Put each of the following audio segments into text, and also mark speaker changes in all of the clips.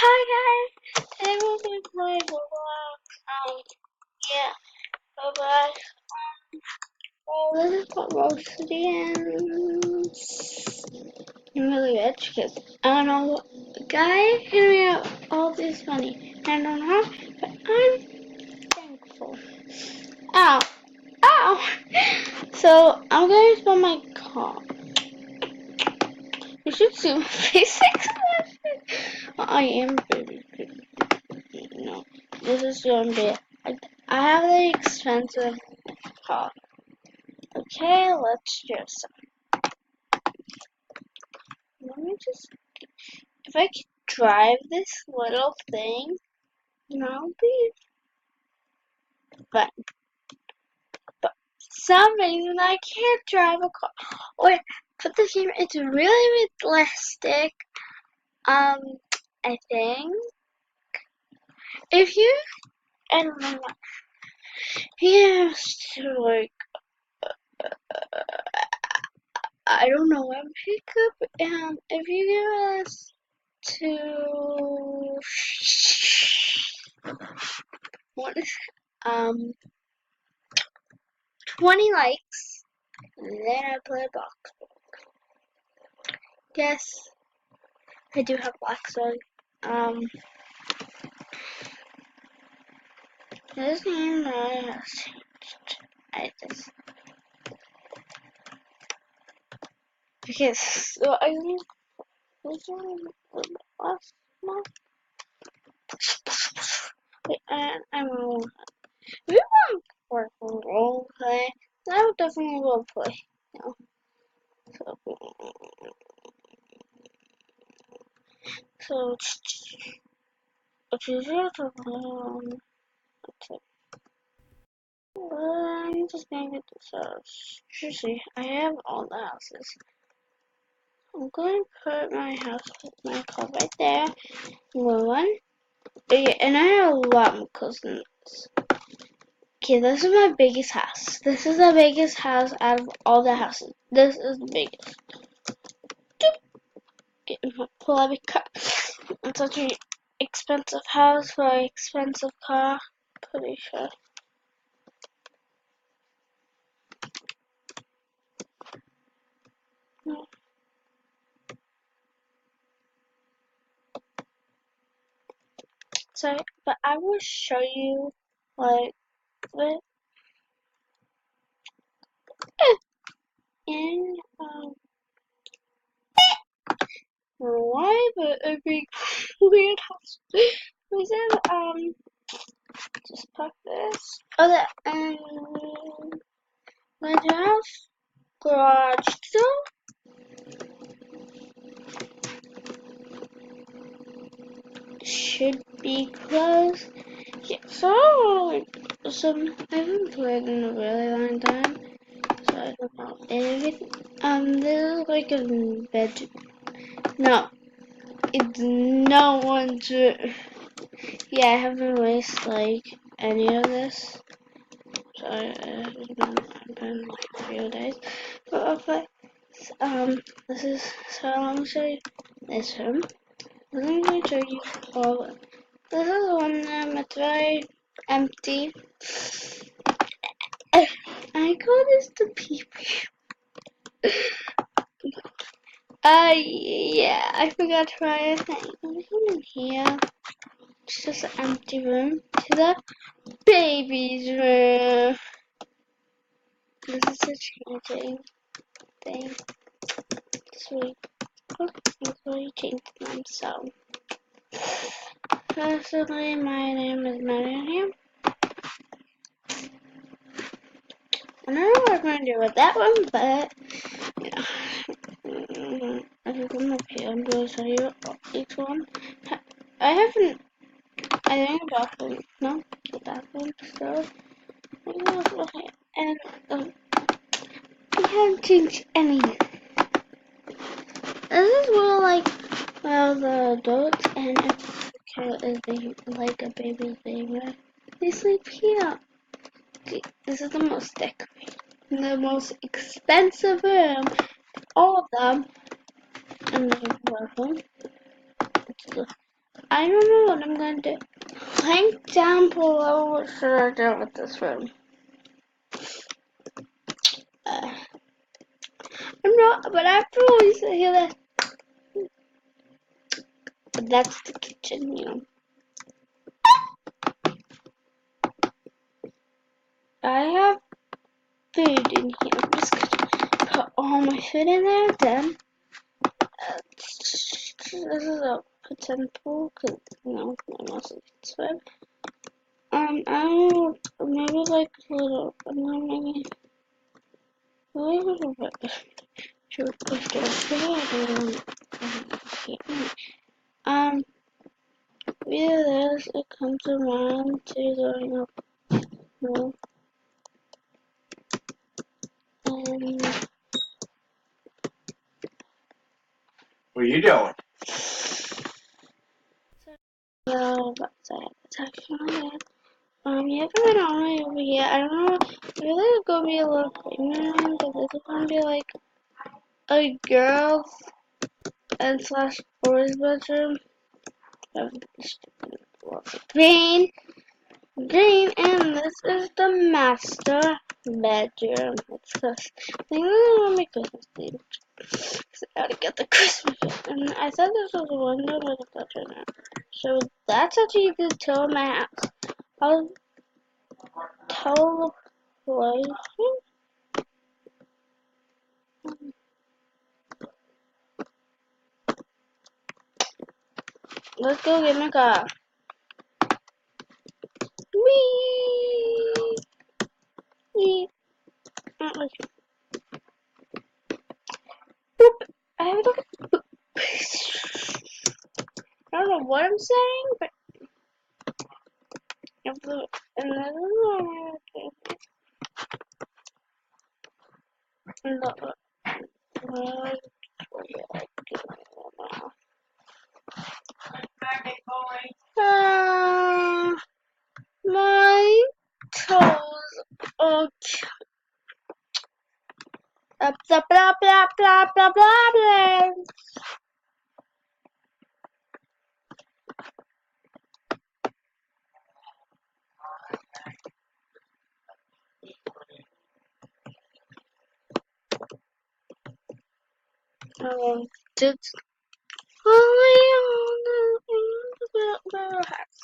Speaker 1: Hi guys, today we're going to play Roblox. Yeah, Roblox. This is what roasted I'm really rich because I don't know what guy handed me out all this money. I don't know, but I'm thankful. Ow, ow. So I'm going to spend my car. You should see my face. Well, I am pretty. No, this is going to be. I have the expensive car. Okay, let's just. Let me just. If I could drive this little thing, that'll be fun. But for some reason, I can't drive a car. Wait, for the game, it's really realistic. I think if you. I don't know. Yes, like. I don't know what pickup. If you give us to what is 20 likes, and then I play a box. Yes, I do have black so this name I have changed. I just because so I think this one was last month. Wait, I'm wrong. If you want to work on role play, I would definitely role play. You know? So it's easier to I'm just gonna get this house. Seriously, I have all the houses. I'm going to put my house with my car right there. One. Yeah, and I have a lot more cousins. Okay, this is my biggest house. This is the biggest house out of all the houses. This is the biggest. Getting my pull-out car. It's such an expensive house for an expensive car. Pretty sure. So, but I will show you like what in why but a big weird house. We said just put this. Oh that my house garage door should be closed. Yeah, so I haven't played in a really long time. So I don't know everything. This is like a bed. No, it's no one's. Yeah, I haven't raced like any of this. So it's been like a few days. But okay. This is so I'm gonna show you this room. I'm going to show you all. This is one room. It's very empty. I call this the pee-pee. Yeah, I forgot to write a thing. Anything in here? It's just an empty room. To the baby's room. This is a changing thing. Sweet. That's why you changed them. So, personally, my name is Marianne. I don't know what I'm going to do with that one, but, yeah. If you come up here, I'm going to show you each one. I haven't, I think the bathroom, no, the bathroom, so, and, we haven't changed anything. This is more like, well, the adults, and if the kid is like a baby's baby, they sleep here. This is the most decorated, the most expensive room, all of them, and the bathroom. I don't know what I'm going to do. Link down below what should I do with this room. I'm not, but after all, you say that. But that's the kitchen, you know. I have food in here. I'm just gonna put all my food in there. Then this is a pretend pool because you know my muscles can swim. I don't maybe like a little, maybe a little bit. Should push it yeah, there's it comes around to going up. No, and
Speaker 2: What are you doing?
Speaker 1: so that's it. It's actually it. You haven't been on it over here. I don't know. Maybe there's gonna be a little playground, but this is gonna be like a girls and slash boys bedroom. Green, green, and this is the master bedroom. It's close. I think this is gonna be Christmas themed. I gotta get the Christmas tree. And I thought this was a window, but it's not right now. So that's actually the tour of my house. I'll tell the place. Let's go get my car. Whee! Whee! Wait. Boop! I have to. I don't know what I'm saying, but and then my toes. Okay. Blah blah blah blah blah blah blah. Did only on the house.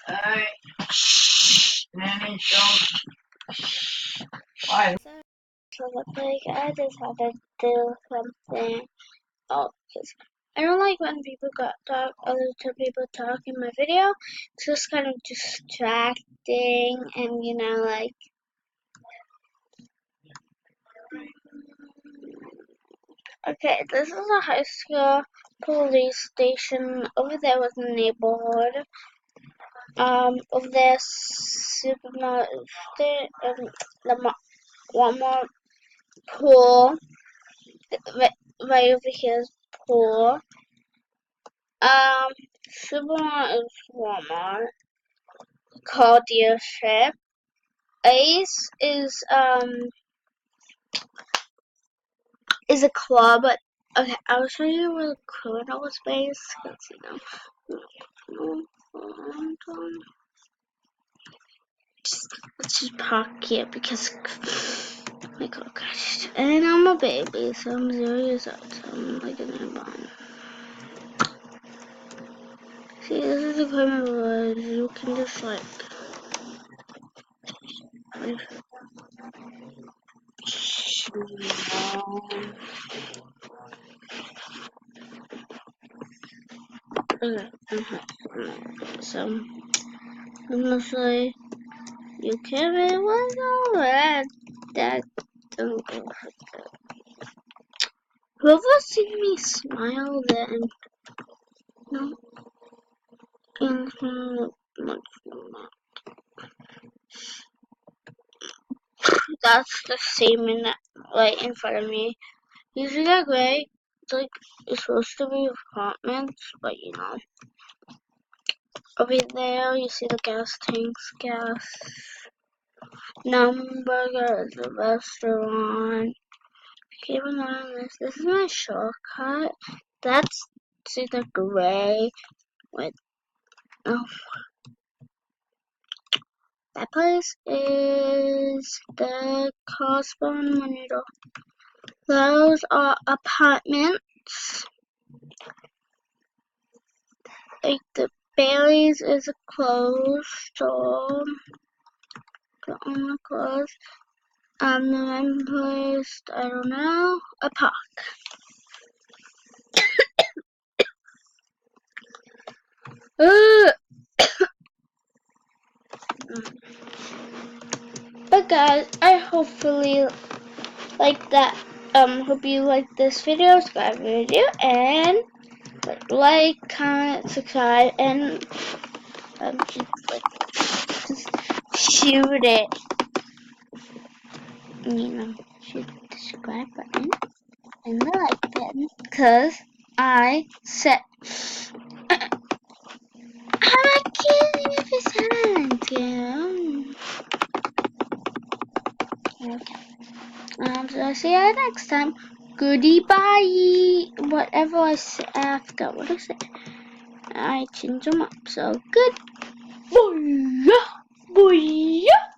Speaker 2: Alright. Shh. Nanny, don't. Why?
Speaker 1: So like I just had to do something. Oh, because I don't like when people talk, other two people talk in my video. It's just kind of distracting, and you know, like. Okay, this is a high school police station. Over there was a neighborhood. Over there, supermarket, the Walmart pool. Right over here is pool. Supermarket is Walmart. Car dealership. Ace is a club. But okay, I'll show you where the criminal space. Cause let's just park here because like oh gosh. And I'm a baby, so I'm 0 years old, so I'm like a newborn. See, this is the criminal where you can just like so honestly you can't really know that don't go like that. Whoever seen me smile then no that's the same in that right in front of me. Usually that gray it's like it's supposed to be apartments, but you know. Over there, you see the gas tanks, gas. Numberger is a restaurant. Keep an eye on this. This is my shortcut. That's see the gray with that place is the Crossbone Monito. Those are apartments. Like the Bailey's is a closed store. The only closed. The one place, I don't know, a park. But guys, I hopefully like that. Hope you like this video, subscribe video, and like, comment, subscribe, and just shoot it. Shoot the subscribe button and the like button, cause I said. I'm not kidding if it's silent, Okay. So I'll see you next time. Goodbye. Whatever I said, I forgot what I said. I changed them up. So good. Booyah. Booyah.